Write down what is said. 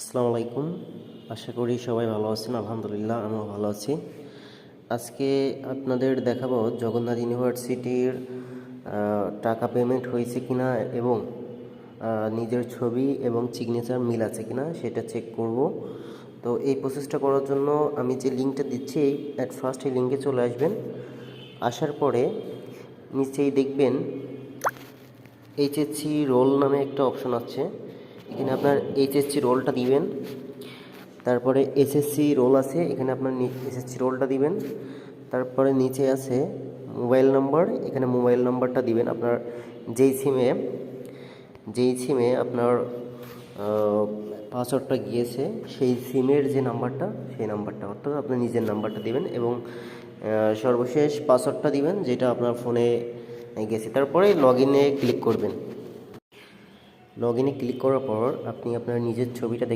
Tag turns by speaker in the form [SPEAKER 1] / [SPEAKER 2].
[SPEAKER 1] আসসালামু আলাইকুম। আশা করি সবাই ভালো আছেন। আলহামদুলিল্লাহ আমিও ভালো আছি। আজকে আপনাদের দেখাবো জগন্নাথ ইউনিভার্সিটির টাকা পেমেন্ট হয়েছে কিনা এবং নিজের ছবি এবং সিগনেচার মিল আছে কিনা সেটা চেক করব। তো এই প্রসেসটা করার জন্য আমি যে লিঙ্কটা দিচ্ছি অ্যাট ফার্স্ট এই লিঙ্কে চলে আসবেন। আসার পরে নিচেই দেখবেন এইচএসসি রোল নামে একটা অপশন আছে। এখানে আপনার এইচএসসি রোলটা দিবেন। তারপরে এসএসসি রোল আছে, এখানে আপনার এসএসসি রোলটা দিবেন। তারপরে নিচে আছে মোবাইল নাম্বার, এখানে মোবাইল নাম্বারটা দিবেন। আপনার যেই সিমে আপনার পাসওয়ার্ডটা গিয়েছে সেই সিমের যে নাম্বারটা সেই নাম্বারটা অর্থাৎ আপনার নিজের নাম্বারটা দিবেন এবং সর্বশেষ পাসওয়ার্ডটা দিবেন যেটা আপনার ফোনে গেছে। তারপরে লগ ইনে ক্লিক করবেন। লগ ইনে ক্লিক করার পর আপনি আপনার নিজের ছবিটা